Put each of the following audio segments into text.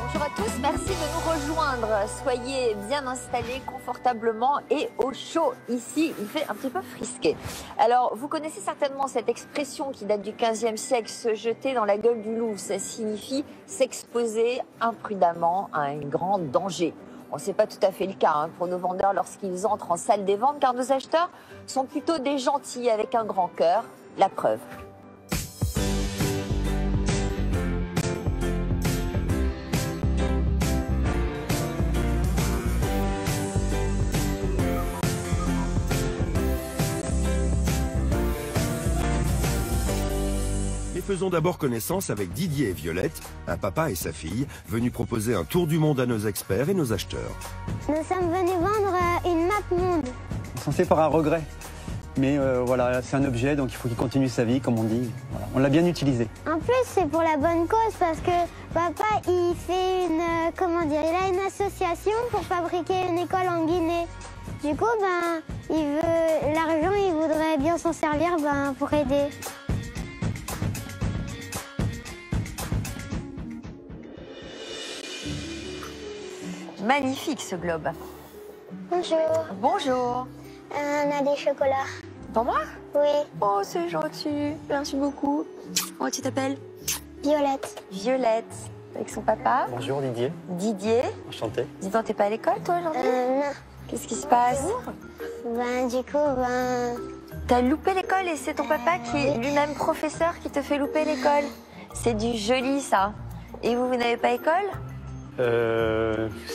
Bonjour à tous, merci de nous rejoindre. Soyez bien installés confortablement et au chaud. Ici, il fait un petit peu frisqué. Alors, vous connaissez certainement cette expression qui date du XVe siècle, se jeter dans la gueule du loup. Ça signifie s'exposer imprudemment à un grand danger. Bon, c'est pas tout à fait le cas pour nos vendeurs lorsqu'ils entrent en salle des ventes, car nos acheteurs sont plutôt des gentils avec un grand cœur. La preuve. Mais faisons d'abord connaissance avec Didier et Violette, un papa et sa fille, venus proposer un tour du monde à nos experts et nos acheteurs. Nous sommes venus vendre une map monde. Censé par un regret. Mais voilà, c'est un objet, donc il faut qu'il continue sa vie, comme on dit. Voilà. On l'a bien utilisé. En plus, c'est pour la bonne cause parce que papa, il fait il a une association pour fabriquer une école en Guinée. Du coup, il veut l'argent, il voudrait bien s'en servir pour aider. Magnifique ce globe. Bonjour. Bonjour. On a des chocolats. Pour moi? Oui. Oh, c'est gentil. Merci beaucoup. Oh, tu t'appelles? Violette. Violette. Avec son papa. Bonjour Didier. Didier. Enchanté. Dis donc, t'es pas à l'école toi aujourd'hui? Non. Qu'est-ce qui se passe? Du coup, T'as loupé l'école et c'est ton papa qui est lui-même professeur qui te fait louper l'école. C'est du joli ça. Et vous n'avez pas école?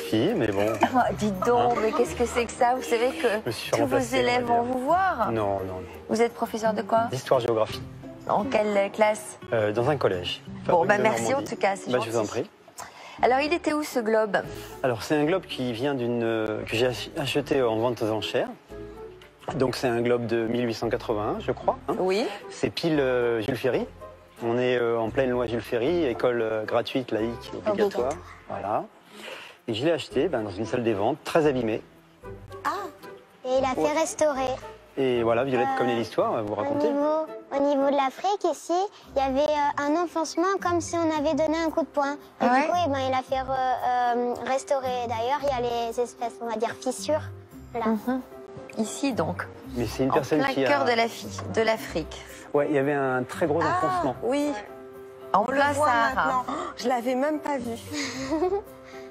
Si, mais bon. Oh, dis donc, mais qu'est-ce que c'est que ça? Vous savez que tous vos élèves vont vous voir? Non, non. Vous êtes professeur de quoi? D'histoire-géographie. En quelle classe? Dans un collège. Bon, Fabrique de merci en Normandie. tout cas, c'est gentil. Je vous en prie. Alors, il était où ce globe? Alors, c'est un globe qui vient que j'ai acheté en vente aux enchères. Donc, c'est un globe de 1881, je crois. Oui. C'est pile Jules Ferry. On est en pleine loi Jules Ferry, école gratuite, laïque, obligatoire. Voilà. Et je l'ai acheté dans une salle des ventes, très abîmée. Ah. Et il a fait restaurer. Et voilà, Violette connaît l'histoire, va vous raconter. Au niveau de l'Afrique, ici, il y avait un enfoncement comme si on avait donné un coup de poing. Et du coup, il a fait restaurer. D'ailleurs, il y a les espèces, on va dire, fissures. Là. Ici donc. Mais c'est une En personne plein qui cœur a... de l'Afrique. Ouais, il y avait un très gros enfoncement. Oui, En on le plein voit Sahara. maintenant. Oh, je l'avais même pas vu.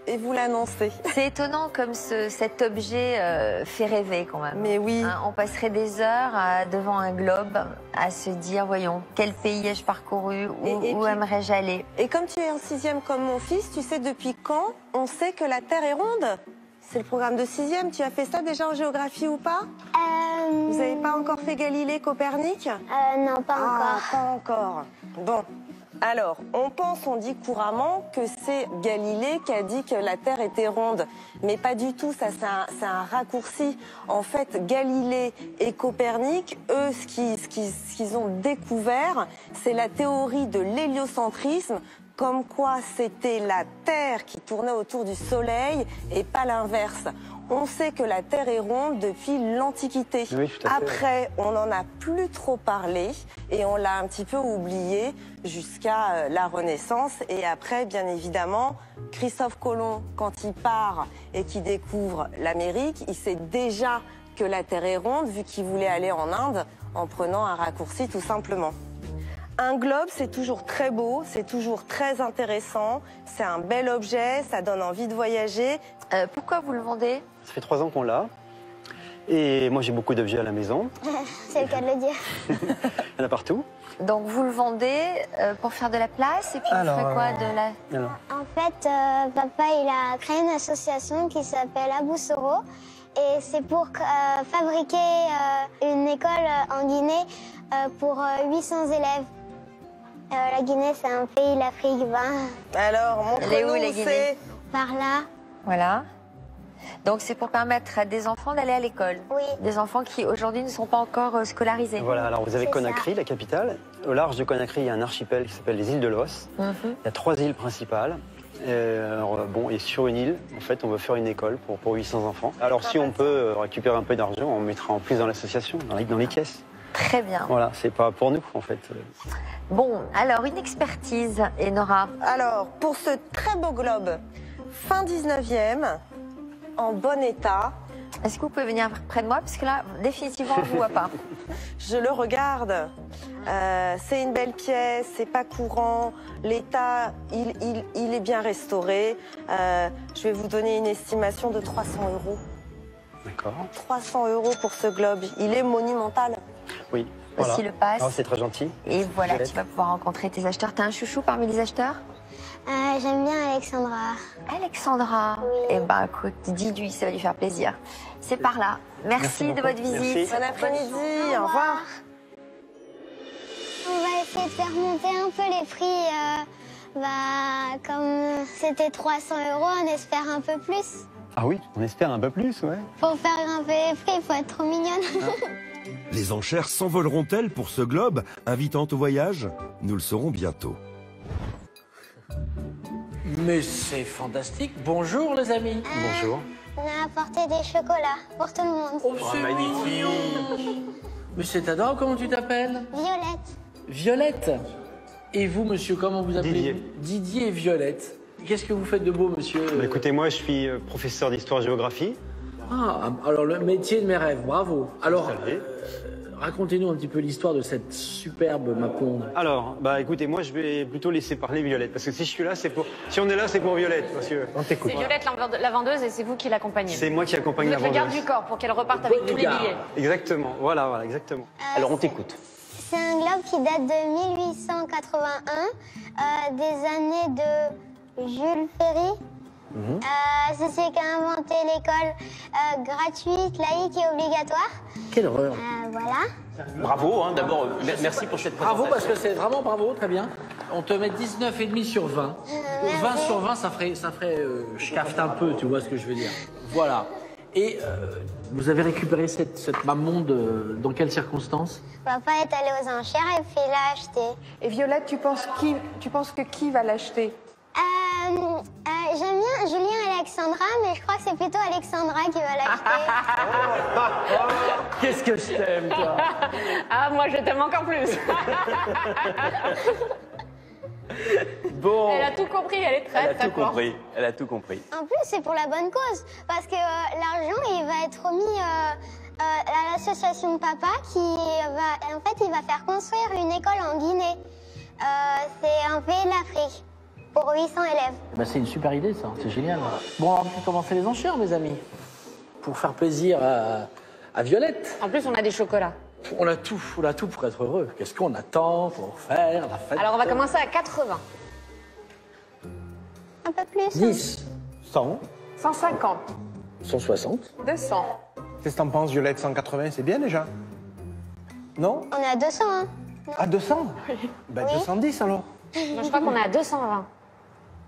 Et vous l'annoncez. C'est étonnant comme cet objet fait rêver quand même. Mais oui. On passerait des heures devant un globe à se dire, voyons, quel pays ai-je parcouru, où aimerais-je aller? Et comme tu es en 6e comme mon fils, tu sais depuis quand on sait que la Terre est ronde? C'est le programme de 6e. Tu as fait ça déjà en géographie ou pas? Vous n'avez pas encore fait Galilée, Copernic? Non, pas encore. Pas encore. Bon. Alors, on dit couramment que c'est Galilée qui a dit que la Terre était ronde. Mais pas du tout, ça c'est un raccourci. En fait, Galilée et Copernic, eux, ce qu'ils ont découvert, c'est la théorie de l'héliocentrisme, comme quoi c'était la Terre qui tournait autour du Soleil et pas l'inverse. On sait que la Terre est ronde depuis l'Antiquité. Oui, tout à fait. Après, on n'en a plus trop parlé et on l'a un petit peu oublié jusqu'à la Renaissance. Et après, bien évidemment, Christophe Colomb, quand il part et qu'il découvre l'Amérique, il sait déjà que la Terre est ronde vu qu'il voulait aller en Inde en prenant un raccourci tout simplement. Un globe, c'est toujours très beau, c'est toujours très intéressant, c'est un bel objet, ça donne envie de voyager. Pourquoi vous le vendez? Ça fait 3 ans qu'on l'a. Et moi, j'ai beaucoup d'objets à la maison. C'est le cas de le dire. Il y en a partout. Donc vous le vendez pour faire de la place et puis vous ferez quoi de la... Alors, En fait, papa, il a créé une association qui s'appelle Aboussoro. Et c'est pour fabriquer une école en Guinée pour 800 élèves. La Guinée, c'est un pays, l'Afrique, Alors, Elle est où, la montre-nous où Guinée? c'est. par là. Voilà. Donc c'est pour permettre à des enfants d'aller à l'école. Oui. Des enfants qui aujourd'hui ne sont pas encore scolarisés. voilà, alors vous avez C'est Conakry, la capitale. Au large de Conakry, il y a un archipel qui s'appelle les îles de Los. Il y a 3 îles principales. Et sur une île, en fait, on veut faire une école pour 800 enfants. Alors si on peut récupérer un peu d'argent, on mettra en plus dans l'association, dans les caisses. Très bien. Voilà, c'est pas pour nous en fait. Bon, alors une expertise, Enora. Alors, pour ce très beau globe, fin 19e, en bon état, Est-ce que vous pouvez venir près de moi? Parce que là, définitivement, on ne vous voit pas. je le regarde. C'est une belle pièce, c'est pas courant. L'état, il est bien restauré. Je vais vous donner une estimation de 300 €. D'accord. 300 € pour ce globe. Il est monumental. Oui. Voici le pass. Ah, c'est très gentil. Et voilà, Violette. tu vas pouvoir rencontrer tes acheteurs. T'as un chouchou parmi les acheteurs? J'aime bien Alexandra. Alexandra. Oui. Eh ben, écoute, dis-lui, ça va lui faire plaisir. C'est par là. Merci de beaucoup. votre visite. Merci. Bon après-midi, au revoir. On va essayer de faire monter un peu les prix. Comme c'était 300 €, on espère un peu plus. Ah oui, on espère un peu plus, ouais. Pour faire grimper les prix, il faut être trop mignonne. Les enchères s'envoleront-elles pour ce globe, invitant au voyage? Nous le saurons bientôt. Mais c'est fantastique. Bonjour les amis. Bonjour. On a apporté des chocolats pour tout le monde. Oh, c'est magnifique. Mais c'est adorable. Comment tu t'appelles? Violette. Violette. Et vous, monsieur, comment vous appelez? Didier. Didier et Violette. Qu'est-ce que vous faites de beau, monsieur? Bah, écoutez, moi je suis professeur d'histoire-géographie. Ah, alors le métier de mes rêves, bravo. Alors, Salut. racontez-nous un petit peu l'histoire de cette superbe Maponde. Alors, bah écoutez, moi je vais plutôt laisser parler Violette, parce que si je suis là, c'est pour... Si on est là, c'est pour Violette, monsieur. On t'écoute. C'est Violette la vendeuse et c'est vous qui l'accompagnez. C'est moi qui accompagne Vous la êtes le garde vendeuse. du corps pour qu'elle reparte avec tous les Garde. billets. Exactement, voilà, exactement. Alors, on t'écoute. C'est un globe qui date de 1881, des années de Jules Ferry. C'est celui qui a inventé l'école gratuite, laïque et obligatoire. Quelle horreur. Voilà. Bravo, hein, d'abord, merci pour cette Bravo, présentation. parce que c'est vraiment bravo, très bien. On te met 19,5 sur 20. 20 sur 20, ça ferait je cafte un peu, tu vois ce que je veux dire. Voilà. Et vous avez récupéré cette mamonde dans quelles circonstances? Papa est allé aux enchères et puis il l'a acheté. Et Violette, tu penses que qui va l'acheter? J'aime bien Julien et Alexandra, mais je crois que c'est plutôt Alexandra qui va l'acheter. Qu'est-ce que je t'aime, toi? Ah, moi je t'aime encore plus. Bon. Elle a tout compris, elle est très Elle a très tout forte. compris, elle a tout compris. En plus, c'est pour la bonne cause, parce que l'argent, il va être remis à l'association de papa qui va, en fait, il va faire construire une école en Guinée. C'est un pays de l'Afrique, pour 800 élèves. Bah, c'est une super idée, ça. C'est génial. Bon, on peut commencer les enchères, mes amis. Pour faire plaisir à Violette. En plus, on a des chocolats. On a tout pour être heureux. Qu'est-ce qu'on attend pour faire la fête? Alors on va commencer à 80. Un peu plus. 10, 100, 150, 160. 200. Qu'est-ce que t'en penses, Violette? 180, c'est bien déjà? Non? On est à 200, hein. À 200? Ben, 210 alors? Moi, je crois qu'on est à 220.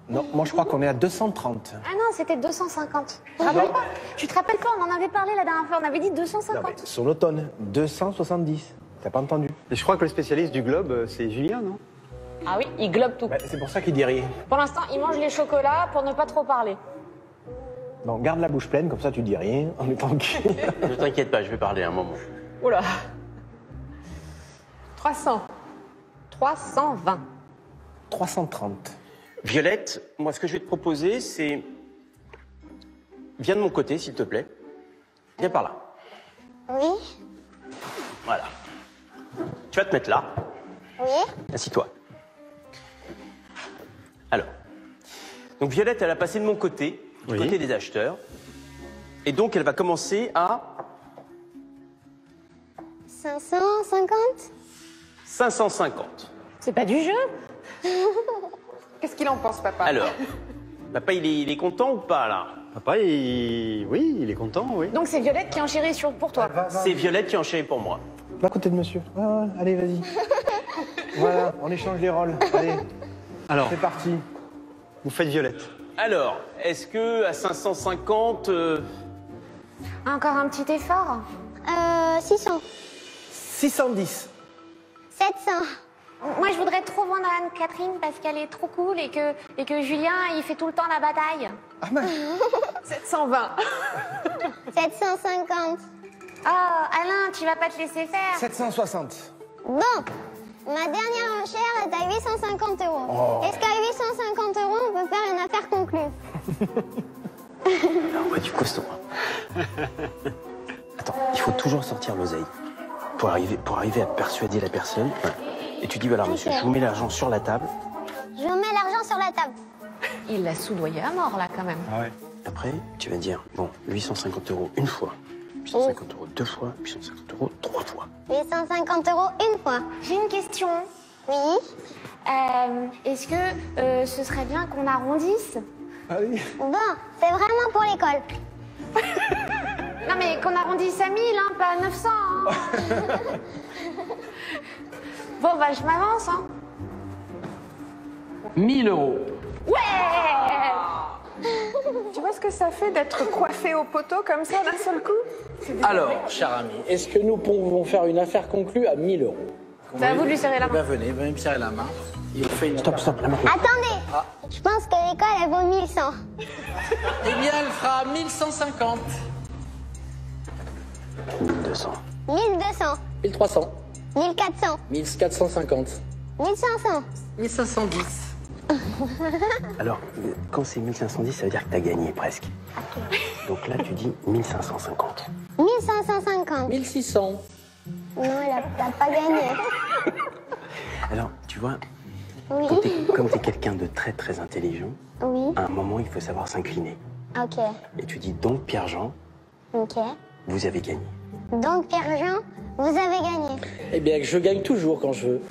Non, moi je crois qu'on est à 230. Ah non, c'était 250. Tu te rappelles pas, on en avait parlé la dernière fois, on avait dit 250. Sur l'automne, 270. T'as pas entendu? Et je crois que le spécialiste du globe, c'est Julien, non? Ah oui, il globe tout. Ben, c'est pour ça qu'il dit rien. Pour l'instant, il mange les chocolats pour ne pas trop parler. Non, garde la bouche pleine, comme ça tu dis rien, on est tranquille. Ne t'inquiète pas, je vais parler un moment. Oula. 300. 320. 330. Violette, moi ce que je vais te proposer, c'est... Viens de mon côté, s'il te plaît. Viens par là. Oui, Voilà. Tu vas te mettre là. oui. Assis-toi. Alors. Donc Violette, elle a passé de mon côté, du Oui. côté des acheteurs. Et donc elle va commencer à 550. 550. C'est pas du jeu? Qu'est-ce qu'il en pense, papa? Alors, papa, il est content ou pas, là? Papa, oui, il est content, oui. Donc c'est Violette qui enchérit pour toi. C'est Violette qui en chérit pour moi. Va à côté de monsieur. Ah, allez, vas-y. Voilà, on échange les rôles. Allez, Alors, c'est parti. vous faites Violette. Alors, est-ce que à 550... Encore un petit effort? 600. 610. 700. Moi, je voudrais trop vendre à Anne-Catherine parce qu'elle est trop cool et que Julien, il fait tout le temps la bataille. Ah ben, 720. 750. Oh, Alain, tu vas pas te laisser faire. 760. Bon, ma dernière enchère est à 850 €. Oh. Est-ce qu'à 850 € on peut faire une affaire conclue? Alors, ouais, du costaud. Attends, il faut toujours sortir l'oseille pour arriver à persuader la personne. Et tu dis, voilà, monsieur, je vous mets l'argent sur la table. Je mets l'argent sur la table. Il l'a soudoyé à mort, là, quand même. Ah ouais. Après, tu vas dire, bon, 850 € une fois, 850 € deux fois, 850 € trois fois. 850 € une fois. J'ai une question. Oui. Est-ce que ce serait bien qu'on arrondisse? Allez. Bon, c'est vraiment pour l'école. Non, mais qu'on arrondisse à 1000, hein, pas à 900. Hein. Bon, bah, je m'avance, hein. 1000 €. Ouais! Tu vois ce que ça fait d'être coiffé au poteau comme ça d'un seul coup? Alors, cher ami, est-ce que nous pouvons faire une affaire conclue à 1000 €? C'est à vous de lui serrer la main. Ben, venez me serrer la main. Et on fait une... Stop, la main. Attendez, je pense que l'école, elle vaut 1100. Eh bien, elle fera 1150. 1200. 1200, 1300. 1400, 1450. 1500. 1510. Alors, quand c'est 1510, ça veut dire que t'as gagné presque. Donc là, tu dis 1550. 1550. 1600. Non, t'as pas gagné. Alors, tu vois, Oui. comme t'es quelqu'un de très très intelligent, Oui. à un moment, il faut savoir s'incliner. Ok. Et tu dis donc, Pierre-Jean, Ok. vous avez gagné. Donc, Pierre-Jean, vous avez gagné. Eh bien, je gagne toujours quand je veux.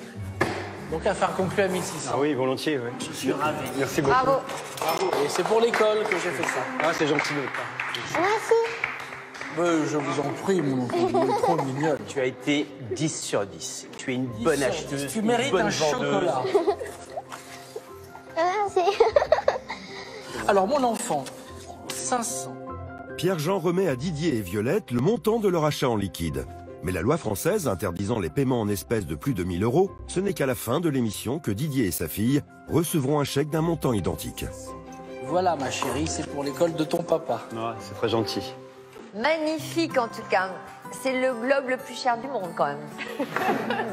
Donc, affaire conclue à 1600. Ah oui, volontiers, oui. Je suis ravi. Merci beaucoup. Bravo. Bravo. Et c'est pour l'école que j'ai fait ça. Ah, c'est gentil de votre part. Moi aussi. Je vous en prie, mon enfant, vous êtes trop mignonne. Tu as été 10 sur 10. Tu es une bonne acheteuse. Tu une mérites bonne un vendeuse. chocolat. Merci. Alors, mon enfant, 500. Pierre-Jean remet à Didier et Violette le montant de leur achat en liquide. Mais la loi française interdisant les paiements en espèces de plus de 1000 €, ce n'est qu'à la fin de l'émission que Didier et sa fille recevront un chèque d'un montant identique. Voilà, ma chérie, c'est pour l'école de ton papa. Ouais, c'est très gentil. Magnifique en tout cas. C'est le globe le plus cher du monde quand même.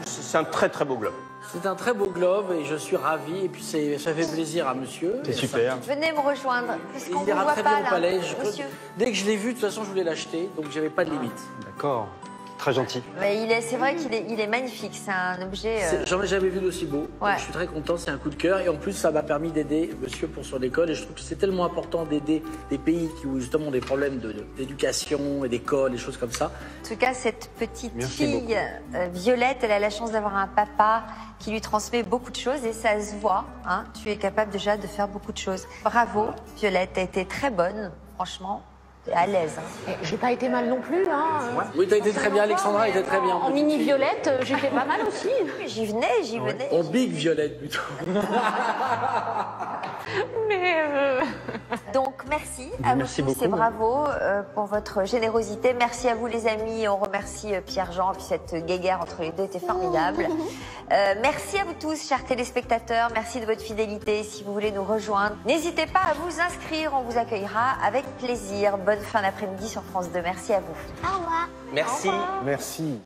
C'est un très très beau globe. C'est un très beau globe et je suis ravi. Et puis ça fait plaisir à monsieur. C'est super. Venez me rejoindre. Parce qu'on Il ne ira voit très pas bien au là, palais. monsieur. Dès que je l'ai vu, de toute façon, je voulais l'acheter. Donc, j'avais pas de limite. D'accord. Très gentil. Mais c'est vrai qu'il est magnifique. C'est un objet. J'en ai jamais vu d'aussi beau. Ouais. Donc, je suis très content, c'est un coup de cœur. Et en plus, ça m'a permis d'aider monsieur pour son école. Et je trouve que c'est tellement important d'aider des pays qui ont justement des problèmes d'éducation et d'école, des choses comme ça. En tout cas, cette petite Merci fille, Violette, elle a la chance d'avoir un papa qui lui transmet beaucoup de choses et ça se voit. Hein, tu es capable déjà de faire beaucoup de choses. Bravo, Violette, t'as été très bonne, franchement. T'es à l'aise. Hein. J'ai pas été mal non plus, hein. Oui, t'as été très bien, Alexandra était très bien. En mini violette, j'étais pas mal aussi. J'y venais. En big violette plutôt. Mais Donc merci à Merci vous tous beaucoup. et bravo pour votre générosité. Merci à vous les amis. On remercie Pierre-Jean. Puis cette guéguerre entre les deux était formidable. Merci à vous tous, chers téléspectateurs. Merci de votre fidélité. Si vous voulez nous rejoindre, n'hésitez pas à vous inscrire. On vous accueillera avec plaisir. Bonne fin d'après-midi sur France 2. Merci à vous. Au revoir. Merci. Merci.